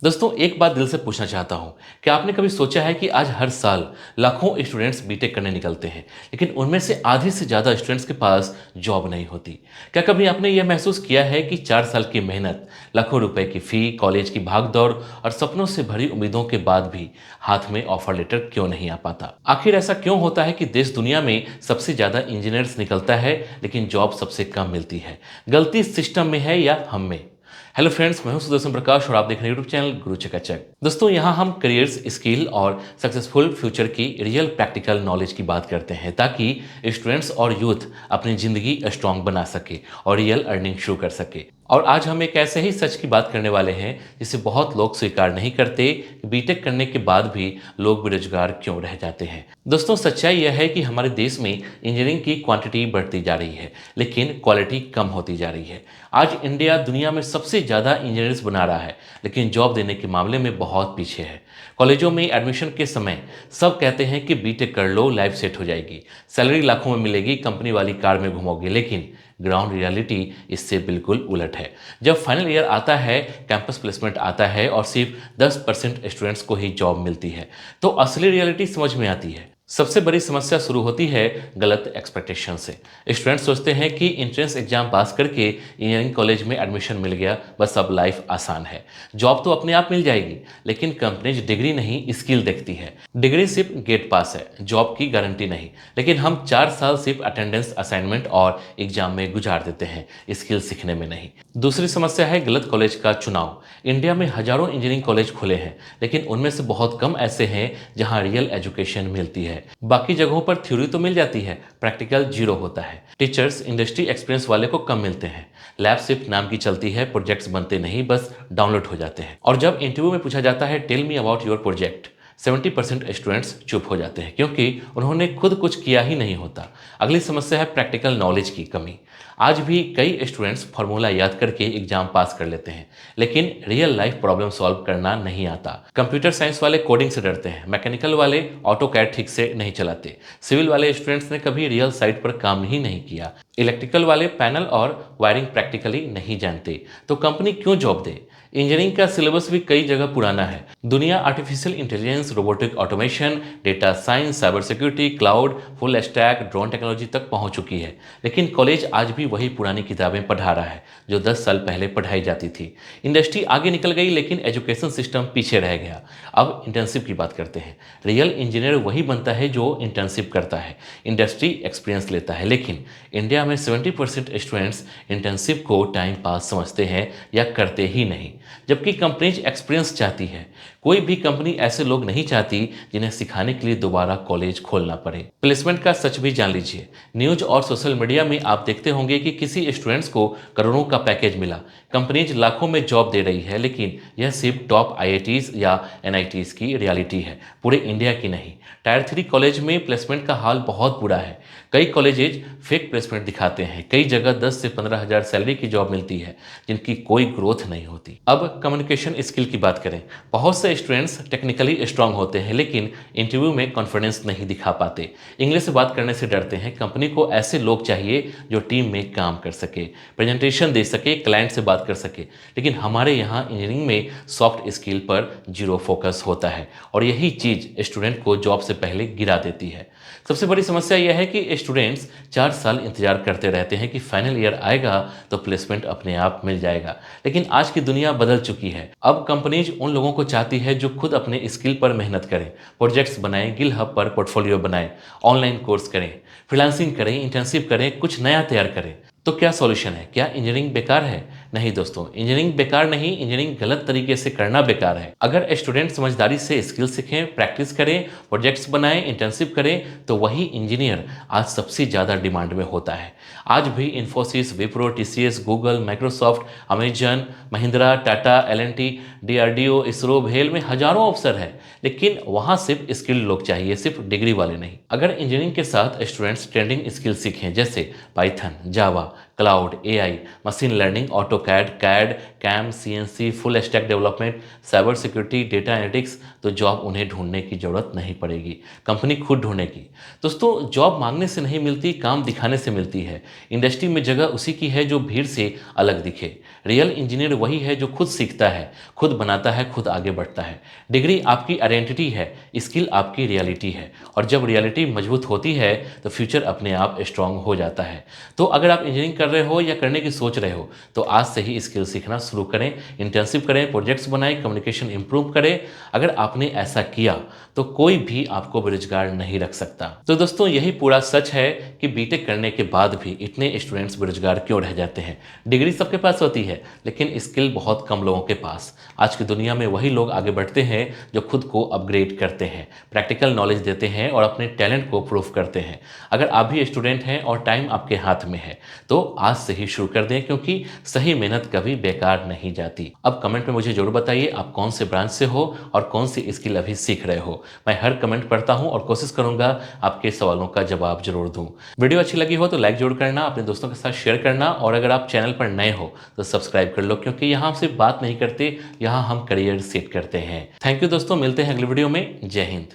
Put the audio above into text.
दोस्तों एक बात दिल से पूछना चाहता हूँ कि आपने कभी सोचा है कि आज हर साल लाखों स्टूडेंट्स बीटेक करने निकलते हैं, लेकिन उनमें से आधे से ज़्यादा स्टूडेंट्स के पास जॉब नहीं होती। क्या कभी आपने यह महसूस किया है कि 4 साल की मेहनत, लाखों रुपए की फ़ी, कॉलेज की भागदौड़ और सपनों से भरी उम्मीदों के बाद भी हाथ में ऑफर लेटर क्यों नहीं आ पाता? आखिर ऐसा क्यों होता है कि देश दुनिया में सबसे ज़्यादा इंजीनियर्स निकलता है, लेकिन जॉब सबसे कम मिलती है? गलती सिस्टम में है या हम में? हेलो फ्रेंड्स, मैं हूं सुदर्शन प्रकाश और आप देख रहे हैं यूट्यूब चैनल गुरु चकाचक। दोस्तों यहां हम करियर्स, स्किल और सक्सेसफुल फ्यूचर की रियल प्रैक्टिकल नॉलेज की बात करते हैं ताकि स्टूडेंट्स और यूथ अपनी जिंदगी स्ट्रांग बना सके और रियल अर्निंग शुरू कर सके। और आज हम एक ऐसे ही सच की बात करने वाले हैं जिसे बहुत लोग स्वीकार नहीं करते कि बीटेक करने के बाद भी लोग बेरोजगार क्यों रह जाते हैं। दोस्तों सच्चाई यह है कि हमारे देश में इंजीनियरिंग की क्वांटिटी बढ़ती जा रही है, लेकिन क्वालिटी कम होती जा रही है। आज इंडिया दुनिया में सबसे ज़्यादा इंजीनियर्स बना रहा है, लेकिन जॉब देने के मामले में बहुत पीछे है। कॉलेजों में एडमिशन के समय सब कहते हैं कि बीटेक कर लो, लाइफ सेट हो जाएगी, सैलरी लाखों में मिलेगी, कंपनी वाली कार में घूमोगे, लेकिन ग्राउंड रियलिटी इससे बिल्कुल उलट है। जब फाइनल ईयर आता है, कैंपस प्लेसमेंट आता है और सिर्फ 10% स्टूडेंट्स को ही जॉब मिलती है, तो असली रियलिटी समझ में आती है। सबसे बड़ी समस्या शुरू होती है गलत एक्सपेक्टेशन से। स्टूडेंट्स सोचते हैं कि एंट्रेंस एग्जाम पास करके इंजीनियरिंग कॉलेज में एडमिशन मिल गया, बस अब लाइफ आसान है, जॉब तो अपने आप मिल जाएगी। लेकिन कंपनीज डिग्री नहीं, स्किल देखती है। डिग्री सिर्फ गेट पास है, जॉब की गारंटी नहीं। लेकिन हम 4 साल सिर्फ अटेंडेंस, असाइनमेंट और एग्जाम में गुजार देते हैं, स्किल सीखने में नहीं। दूसरी समस्या है गलत कॉलेज का चुनाव। इंडिया में हजारों इंजीनियरिंग कॉलेज खुले हैं, लेकिन उनमें से बहुत कम ऐसे हैं जहां रियल एजुकेशन मिलती है। बाकी जगहों पर थ्योरी तो मिल जाती है, प्रैक्टिकल जीरो होता है। टीचर्स इंडस्ट्री एक्सपीरियंस वाले को कम मिलते हैं। लैब सिर्फ नाम की चलती है, प्रोजेक्ट्स बनते नहीं, बस डाउनलोड हो जाते हैं। और जब इंटरव्यू में पूछा जाता है tell me about your project, 70% students चुप हो जाते हैं क्योंकि उन्होंने खुद कुछ किया ही नहीं होता। अगली समस्या है प्रैक्टिकल नॉलेज की कमी। आज भी कई स्टूडेंट्स फार्मूला याद करके एग्जाम पास कर लेते हैं, लेकिन रियल लाइफ प्रॉब्लम सॉल्व करना नहीं आता। कंप्यूटर साइंस वाले कोडिंग से डरते हैं, मैकेनिकल वाले ऑटो कैड ठीक से नहीं चलाते, सिविल वाले स्टूडेंट्स ने कभी रियल साइट पर काम ही नहीं किया, इलेक्ट्रिकल वाले पैनल और वायरिंग प्रैक्टिकली नहीं जानते। तो कंपनी क्यों जॉब दे? इंजीनियरिंग का सिलेबस भी कई जगह पुराना है। दुनिया artificial intelligence, robotic automation, data science, cyber security, cloud, full stack, drone technology तक पहुंच चुकी है, लेकिन कॉलेज आज भी वही पुरानी किताबें पढ़ा रहा है जो 10 साल पहले पढ़ाई जाती थी। इंडस्ट्री आगे निकल गई, लेकिन एजुकेशन सिस्टम पीछे रह गया। अब इंटर्नशिप की बात करते हैं। रियल इंजीनियर वही बनता है जो इंटर्नशिप करता है, इंडस्ट्री एक्सपीरियंस लेता है। लेकिन इंडिया में 70% स्टूडेंट्स इंटर्नशिप को टाइम पास समझते हैं या करते ही नहीं, जबकि कंपनीज एक्सपीरियंस चाहती है। कोई भी कंपनी ऐसे लोग नहीं चाहती जिन्हें सिखाने के लिए दोबारा कॉलेज खोलना पड़े। प्लेसमेंट का सच भी जान लीजिए। न्यूज और सोशल मीडिया में आप देखते होंगे कि किसी स्टूडेंट्स को करोड़ों का पैकेज मिला, कंपनीज लाखों में जॉब दे रही है, लेकिन यह सिर्फ टॉप आईआईटीज या एनआईटीज की रियलिटी है, पूरे इंडिया की नहीं। टायर 3 कॉलेज में प्लेसमेंट का हाल बहुत बुरा है। कई कॉलेजेज फेक प्लेसमेंट दिखाते हैं, कई जगह 10 से 15 हज़ार सैलरी की जॉब मिलती है जिनकी कोई ग्रोथ नहीं होती। अब कम्युनिकेशन स्किल की बात करें। बहुत से स्टूडेंट्स टेक्निकली स्ट्रांग होते हैं, लेकिन इंटरव्यू में कॉन्फिडेंस नहीं दिखा पाते, इंग्लिश से बात करने से डरते हैं। कंपनी को ऐसे लोग चाहिए जो टीम में काम कर सके, प्रेजेंटेशन दे सके, क्लाइंट से बात कर सके। लेकिन हमारे यहाँ इंजीनियरिंग में सॉफ्ट स्किल पर जीरो फोकस होता है, और यही चीज़ स्टूडेंट को जॉब से पहले गिरा देती है। सबसे बड़ी समस्या यह है कि स्टूडेंट्स 4 साल इंतजार करते रहते हैं कि फाइनल ईयर आएगा तो प्लेसमेंट अपने आप मिल जाएगा। लेकिन आज की दुनिया बदल चुकी है। अब कंपनीज उन लोगों को चाहती है जो खुद अपने स्किल पर मेहनत करें, प्रोजेक्ट्स बनाएं, गिल हब पर पोर्टफोलियो बनाएं, ऑनलाइन कोर्स करें, फ्रीलांसिंग करें, इंटर्नशिप करें, कुछ नया तैयार करें। तो क्या सॉल्यूशन है? क्या इंजीनियरिंग बेकार है? नहीं दोस्तों, इंजीनियरिंग बेकार नहीं, इंजीनियरिंग गलत तरीके से करना बेकार है। अगर स्टूडेंट समझदारी से स्किल सीखें, प्रैक्टिस करें, प्रोजेक्ट्स बनाएं, इंटर्नशिप करें, तो वही इंजीनियर आज सबसे ज़्यादा डिमांड में होता है। आज भी Infosys, Wipro, TCS, Google, Microsoft, Amazon, Mahindra, Tata, L&T, DRDO, ISRO, भेल में हजारों अवसर है, लेकिन वहाँ सिर्फ स्किल्ड लोग चाहिए, सिर्फ डिग्री वाले नहीं। अगर इंजीनियरिंग के साथ स्टूडेंट्स ट्रेंडिंग स्किल सीखें जैसे Python, Java, cloud, AI, machine learning, AutoCAD, CAD, CAM, CNC, full stack development, cyber security, data analytics, तो जॉब उन्हें ढूंढने की ज़रूरत नहीं पड़ेगी, कंपनी खुद ढूंढेगी। दोस्तों, जॉब मांगने से नहीं मिलती, काम दिखाने से मिलती है। इंडस्ट्री में जगह उसी की है जो भीड़ से अलग दिखे। रियल इंजीनियर वही है जो खुद सीखता है, खुद बनाता है, खुद आगे बढ़ता है। डिग्री आपकी आइडेंटिटी है, स्किल आपकी रियलिटी है, और जब रियलिटी मजबूत होती है तो फ्यूचर अपने आप स्ट्रांग हो जाता है। तो अगर आप इंजीनियरिंग कर रहे हो या करने की सोच रहे हो तो आज से ही स्किल सीखना शुरू करें, इंटर्नशिप करें, प्रोजेक्ट्स बनाएं, कम्युनिकेशन इंप्रूव करें। अगर आपने ऐसा किया तो कोई भी आपको बेरोजगार नहीं रख सकता। तो दोस्तों, यही पूरा सच है कि बीटेक करने के बाद भी इतने स्टूडेंट्स बेरोजगार क्यों रह जाते हैं। डिग्री सबके पास होती है लेकिन स्किल बहुत कम लोगों के पास। आज की दुनिया में वही लोग आगे बढ़ते हैं जो खुद को अपग्रेड करते हैं, प्रैक्टिकल नॉलेज देते हैं और अपने टैलेंट को प्रूव करते हैं। अगर आप भी स्टूडेंट हैं और टाइम आपके हाथ में है तो आज से ही शुरू कर दें, क्योंकि सही मेहनत कभी बेकार नहीं जाती। अब कमेंट में मुझे जरूर बताइए आप कौन से ब्रांच से हो और कौन सी स्किल अभी सीख रहे हो। मैं हर कमेंट पढ़ता हूं और कोशिश करूंगा आपके सवालों का जवाब जरूर दूं। वीडियो अच्छी लगी हो तो लाइक जरूर करना, अपने दोस्तों के साथ शेयर करना, और अगर आप चैनल पर नए हो तो सब्सक्राइब कर लो, क्योंकि यहाँ सिर्फ बात नहीं करते, यहाँ हम करियर सेट करते हैं। थैंक यू दोस्तों, मिलते हैं अगले वीडियो में। जय हिंद।